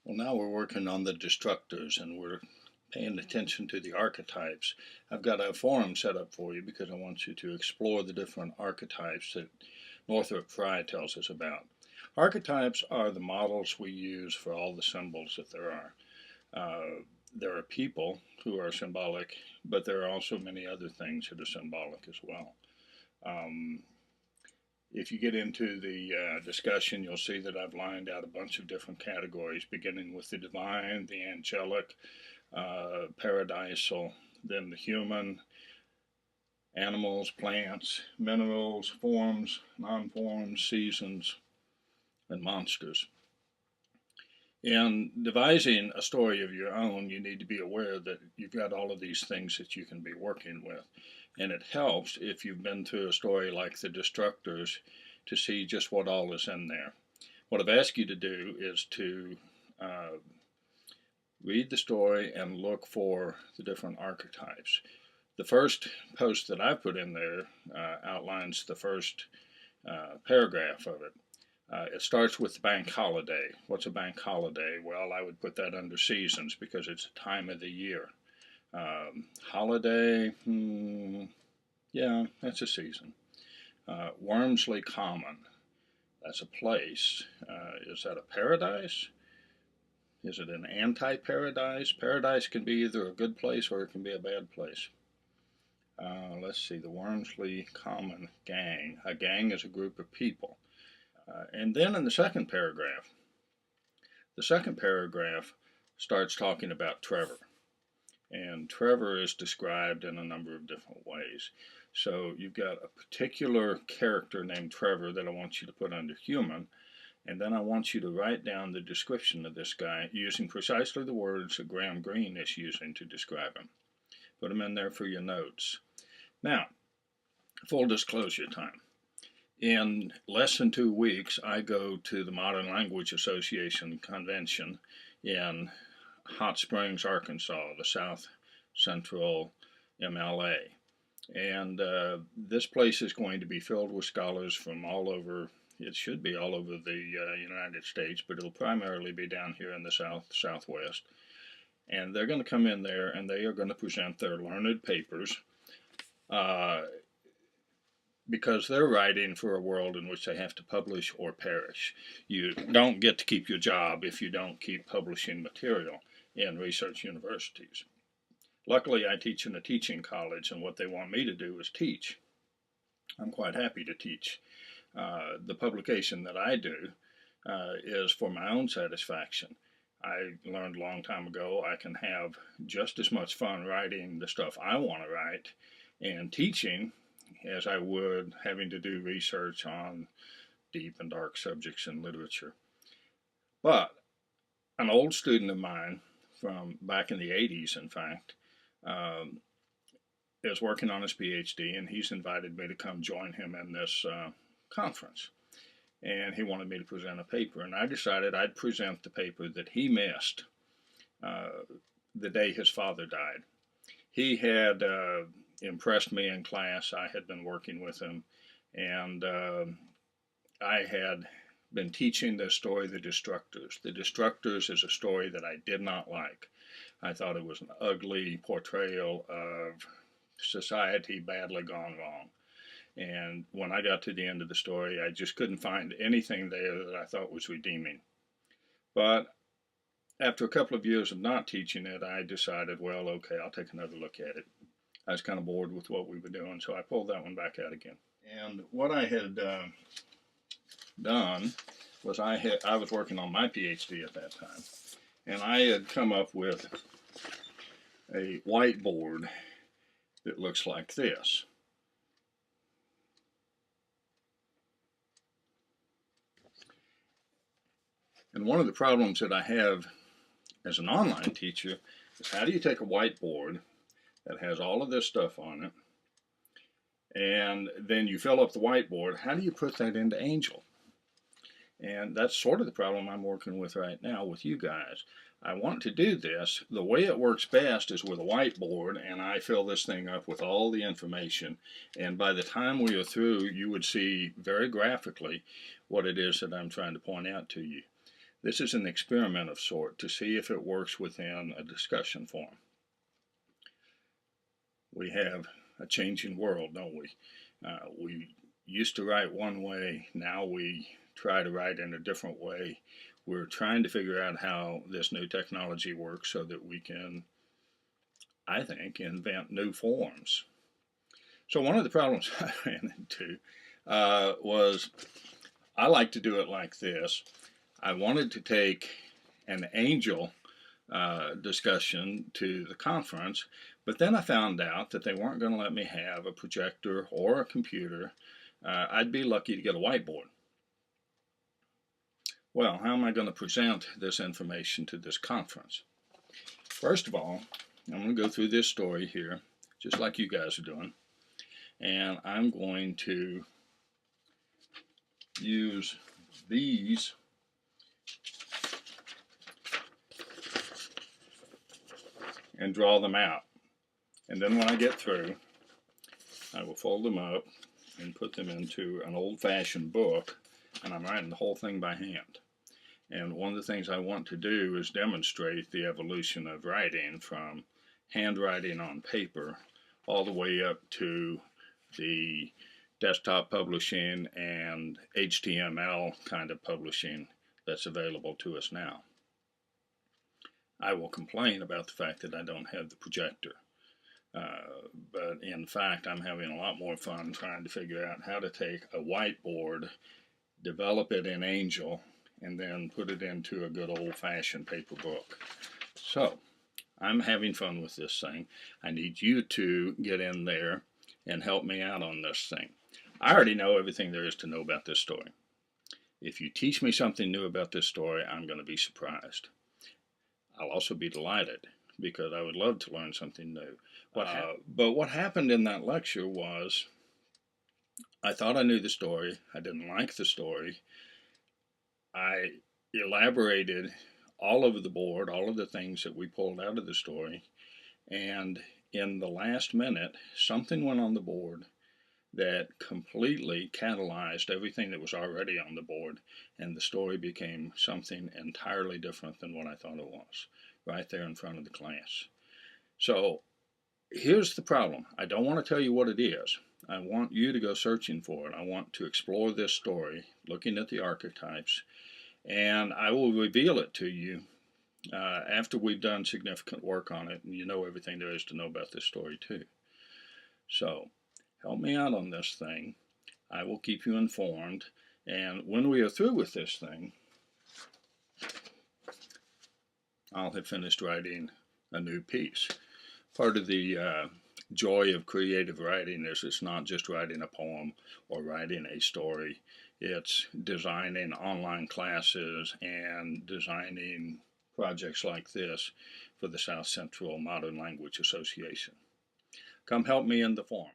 Well, now we're working on the destructors and we're paying attention to the archetypes. I've got a forum set up for you because I want you to explore the different archetypes that Northrop Frye tells us about. Archetypes are the models we use for all the symbols that there are. There are people who are symbolic, but there are also many other things that are symbolic as well. If you get into the discussion, you'll see that I've lined out a bunch of different categories, beginning with the divine, the angelic, paradisal, then the human, animals, plants, minerals, forms, non-forms, seasons, and monsters. In devising a story of your own, you need to be aware that you've got all of these things that you can be working with. And it helps if you've been through a story like The Destructors to see just what all is in there. What I've asked you to do is to read the story and look for the different archetypes. The first post that I put in there outlines the first paragraph of it. It starts with bank holiday. What's a bank holiday? Well, I would put that under seasons because it's a time of the year. Holiday, yeah, that's a season. Wormsley Common, that's a place. Is that a paradise? Is it an anti-paradise? Paradise can be either a good place or it can be a bad place. Let's see, the Wormsley Common gang. A gang is a group of people. And then in the second paragraph starts talking about Trevor. And Trevor is described in a number of different ways. So you've got a particular character named Trevor that I want you to put under human, and then I want you to write down the description of this guy using precisely the words that Graham Greene is using to describe him. Put them in there for your notes. Now, full disclosure time. In less than 2 weeks, I go to the Modern Language Association convention in Hot Springs, Arkansas, the South Central MLA. And this place is going to be filled with scholars from all over. It should be all over the United States, but it'll primarily be down here in the Southwest. And they're going to come in there and they are going to present their learned papers because they're writing for a world in which they have to publish or perish. You don't get to keep your job if you don't keep publishing material in research universities. Luckily, I teach in a teaching college, and what they want me to do is teach. I'm quite happy to teach. The publication that I do is for my own satisfaction. I learned a long time ago I can have just as much fun writing the stuff I want to write and teaching as I would having to do research on deep and dark subjects in literature. But an old student of mine from back in the 80s, in fact, is working on his PhD, and he's invited me to come join him in this conference. And he wanted me to present a paper, and I decided I'd present the paper that he missed the day his father died. He had impressed me in class. I had been working with him, and I had been teaching this story, The Destructors. The Destructors is a story that I did not like. I thought it was an ugly portrayal of society badly gone wrong. And when I got to the end of the story, I just couldn't find anything there that I thought was redeeming. But after a couple of years of not teaching it, I decided, well, okay, I'll take another look at it. I was kind of bored with what we were doing, so I pulled that one back out again. And what I had done was I was working on my PhD at that time, and I had come up with a whiteboard that looks like this. And one of the problems that I have as an online teacher is how do you take a whiteboard that has all of this stuff on it, and then you fill up the whiteboard, how do you put that into Angel? And that's sort of the problem I'm working with right now with you guys. I want to do this. The way it works best is with a whiteboard, and I fill this thing up with all the information, and by the time we are through, you would see very graphically what it is that I'm trying to point out to you. This is an experiment of sort to see if it works within a discussion forum. We have a changing world, don't we? We used to write one way, now we try to write in a different way. We're trying to figure out how this new technology works so that we can, I think, invent new forms. So one of the problems I ran into was I like to do it like this. I wanted to take an angel discussion to the conference, but then I found out that they weren't going to let me have a projector or a computer. I'd be lucky to get a whiteboard. Well, how am I going to present this information to this conference? First of all, I'm going to go through this story here, just like you guys are doing, and I'm going to use these and draw them out. And then when I get through, I will fold them up and put them into an old-fashioned book, and I'm writing the whole thing by hand. And one of the things I want to do is demonstrate the evolution of writing from handwriting on paper all the way up to the desktop publishing and HTML kind of publishing that's available to us now. I will complain about the fact that I don't have the projector. But in fact, I'm having a lot more fun trying to figure out how to take a whiteboard, develop it in Angel, and then put it into a good old-fashioned paper book. So, I'm having fun with this thing. I need you to get in there and help me out on this thing. I already know everything there is to know about this story. If you teach me something new about this story, I'm going to be surprised. I'll also be delighted, because I would love to learn something new. But what happened in that lecture was, I thought I knew the story. I didn't like the story. I elaborated all over the board, all of the things that we pulled out of the story, and in the last minute, something went on the board that completely catalyzed everything that was already on the board, and the story became something entirely different than what I thought it was, right there in front of the class. So here's the problem. I don't want to tell you what it is. I want you to go searching for it. I want to explore this story, looking at the archetypes, and I will reveal it to you after we've done significant work on it, and you know everything there is to know about this story too. So help me out on this thing. I will keep you informed, and when we are through with this thing, I'll have finished writing a new piece. Part of the joy of creative writing is it's not just writing a poem or writing a story. It's designing online classes and designing projects like this for the South Central Modern Language Association. Come help me in the forum.